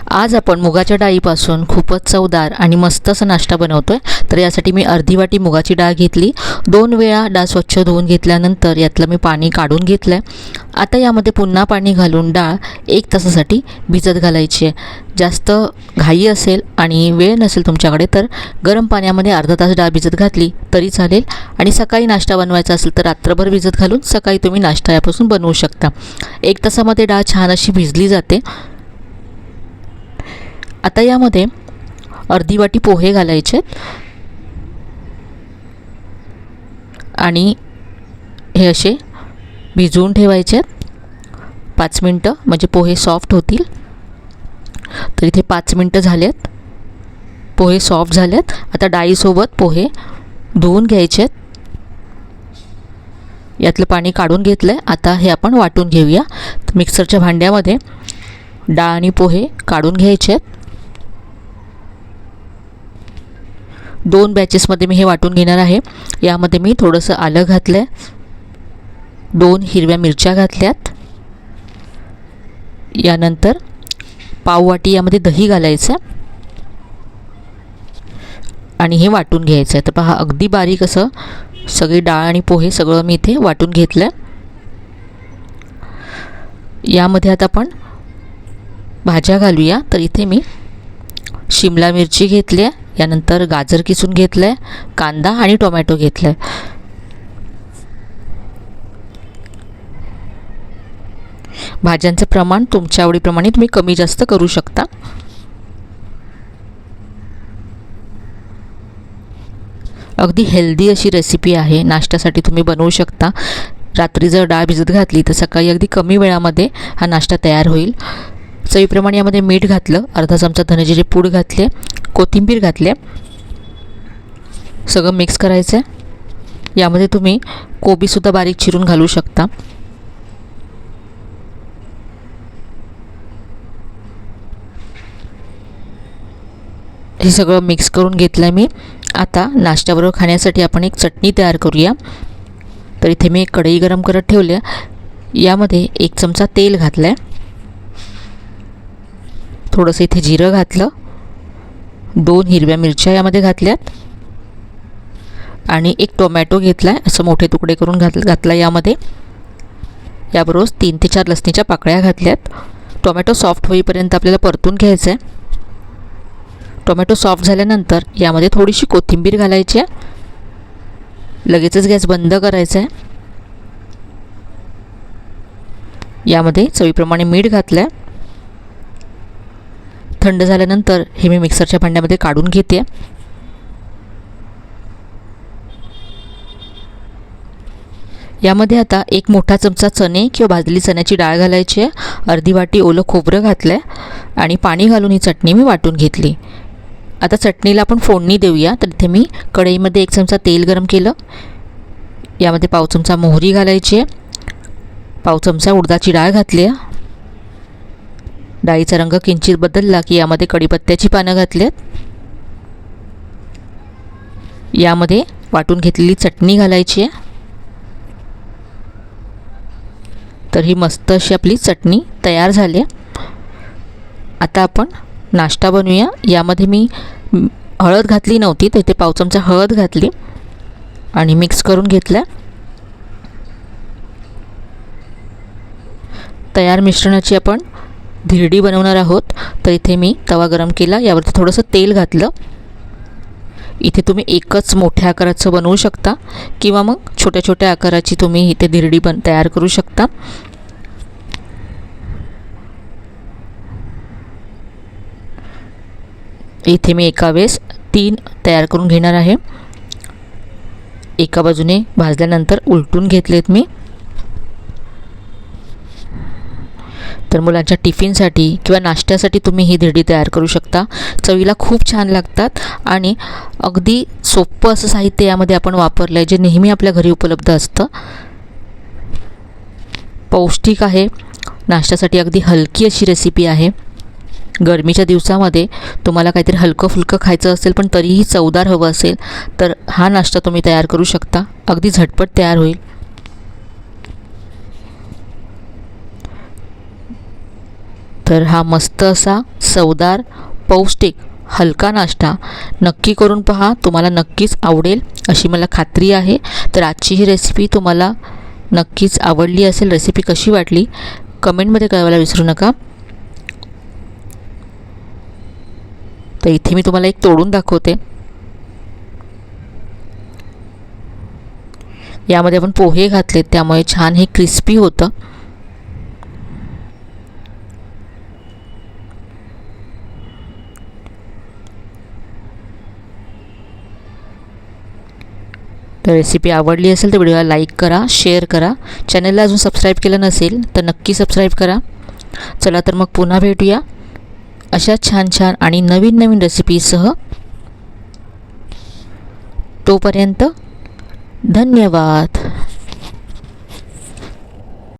आज आपण मुगाच्या डाळीपासून खूपच चवदार आणि मस्त असा नाश्ता बनवतोय। तर यासाठी मी अर्धी वाटी मुगाची डाळ घेतली। 2 वेळा डाळ स्वच्छ धुवून घेतल्यानंतर यातलं मी पाणी काढून घेतलंय। आता यामध्ये पुन्हा पाणी घालून डाळ 1 तासासाठी भिजत घालायची आहे। जास्त घाई असेल आणि वेळ नसेल तुमच्याकडे तर गरम पाण्यामध्ये अर्धा तास डाळ भिजत घातली तरी चालेल। आणि सकाळी नाश्ता बनवायचा असेल तर रात्रभर भिजत घालून सकाळी तुम्ही नाश्ता यापासून बनवू शकता। 1 तासामध्ये डाळ छान अशी भिजली जाते। आता यामध्ये अर्धी वाटी पोहे घालायचे आणि हे असे भिजवून ठेवायचे 5 मिनिटं, म्हणजे पोहे सॉफ्ट होतील। तर इथे 5 मिनिटं झालेत, पोहे सॉफ्ट झालेत। आता डाळीसोबत पोहे धुवून घ्यायचे, यातलं पाणी काढून घेतलंय। आता हे आपण वाटून घेऊया। मिक्सरच्या भांड्यामध्ये डाळ आणि पोहे काढून घ्यायचे। 2 बॅचेसमध्ये मी हे वाटून घेणार आहे। यामध्ये मी थोडंसं आलं घातलं आहे, 2 हिरव्या मिरच्या घातल्यात, यानंतर पाव वाटी यामध्ये दही घालायचं आणि हे वाटून घ्यायचं आहे। तर पहा अगदी बारीक असं सगळी डाळ आणि पोहे सगळं मी इथे वाटून घेतलं आहे। यामध्ये आता आपण भाज्या घालूया। तर इथे मी शिमला मिरची घेतली आहे, यानंतर गाजर किसून घेतलं आहे, कांदा आणि टोमॅटो घेतलं आहे। भाज्यांचं प्रमाण तुमच्या आवडीप्रमाणे तुम्ही कमी जास्त करू शकता। अगदी हेल्दी अशी रेसिपी आहे, नाश्त्यासाठी तुम्ही बनवू शकता। रात्री जर डाळ भिजत घातली तर सकाळी अगदी कमी वेळामध्ये हा नाश्ता तयार होईल। चवीप्रमाणे यामध्ये मीठ घातलं, अर्धा चमचा धनेजिरे पूड घातले, कोथिंबीर घातले, सगळं मिक्स करायचं आहे। यामध्ये तुम्ही कोबीसुद्धा बारीक चिरून घालू शकता। हे सगळं मिक्स करून घेतलं मी। आता नाश्त्याबरोबर खाण्यासाठी आपण एक चटणी तयार करूया। तर इथे मी एक कढई गरम करत ठेवली, यामध्ये 1 चमचा तेल घातलं आहे, थोडंसं इथे जिरं घातलं, 2 हिरव्या मिरच्या यामध्ये घातल्यात आणि 1 टोमॅटो घेतला आहे, असं मोठे तुकडे करून घातला यामध्ये। याबरोबर 3 ते 4 लसणीच्या पाकळ्या घातल्यात। टोमॅटो सॉफ्ट होईपर्यंत आपल्याला परतून घ्यायचं आहे। टोमॅटो सॉफ्ट झाल्यानंतर यामध्ये थोडीशी कोथिंबीर घालायची आहे, लगेचच गॅस बंद करायचा आहे। यामध्ये चवीप्रमाणे मीठ घातलं आहे। थंड झाल्यानंतर हे मी मिक्सरच्या भांड्यामध्ये काढून घेते। यामध्ये आता 1 मोठा चमचा चणे किंवा भाजलेली चण्याची डाळ घालायची आहे, अर्धी वाटी ओलं खोबरं घातलं आहे आणि पाणी घालून ही चटणी मी वाटून घेतली। आता चटणीला आपण फोडणी देऊया। तर इथे मी कढईमध्ये 1 चमचा तेल गरम केलं, यामध्ये पाव चमचा मोहरी घालायची आहे, पाव चमचा उडदाची डाळ घातली आहे। डाळीचा रंग किंचित बदलला की यामध्ये कढीपत्त्याची पानं घातलीत, यामध्ये वाटून घेतलेली चटणी घालायची आहे। तर ही मस्त अशी आपली चटणी तयार झाली आहे। आता आपण नाश्ता बनवूया। यामध्ये मी हळद घातली नव्हती, तर इथे पाव चमचा हळद घातली आणि मिक्स करून घेतलं। तयार मिश्रणाची आपण धिरडी बनवणार आहोत। तर इथे मी तवा गरम केला, यावरती थोडंसं तेल घातलं। इथे तुम्ही एकच मोठ्या आकाराचं बनवू शकता किंवा मग छोट्या छोट्या आकाराची तुम्ही इथे धिरडी तयार करू शकता। इथे मी एका वेळेस 3 तयार करून घेणार आहे। एका बाजूने भाजल्यानंतर उलटून घेतलेत मी। तर मुलांच्या टिफिनसाठी किंवा नाश्त्यासाठी तुम्ही ही धिरडी तयार करू शकता। चवीला खूप छान लागतात आणि अगदी सोपं असं साहित्य यामध्ये आपण वापरलं आहे, जे नेहमी आपल्या घरी उपलब्ध असतं। पौष्टिक आहे, नाश्त्यासाठी अगदी हलकी अशी रेसिपी आहे। गरमीच्या दिवसामध्ये तुम्हाला काहीतरी हलकं फुलकं खायचं असेल पण तरीही चवदार हवं असेल तर हा नाश्ता तुम्ही तयार करू शकता, अगदी झटपट तयार होईल। तर हा मस्त असा चवदार पौष्टिक हलका नाश्ता नक्की करून पहा, तुम्हाला नक्कीच आवडेल अशी मला खात्री आहे. तर आजची ही रेसिपी तुम्हाला नक्कीच आवडली असेल. रेसिपी कशी वाटली कमेंटमध्ये कळवायला विसरू नका. तर इथे मी तुम्हाला एक तोडून दाखवते. यामध्ये आपण पोहे घातलेत त्यामुळे छान हे क्रिस्पी होतं. तर रेसिपी आवडली असेल तर व्हिडिओला लाईक करा, शेअर करा. चॅनलला अजून सबस्क्राईब केलं नसेल तर नक्की सबस्क्राईब करा. चला तर मग पुन्हा भेटूया अशा छान छान आणि नवीन नवीन रेसिपीसह. तोपर्यंत धन्यवाद.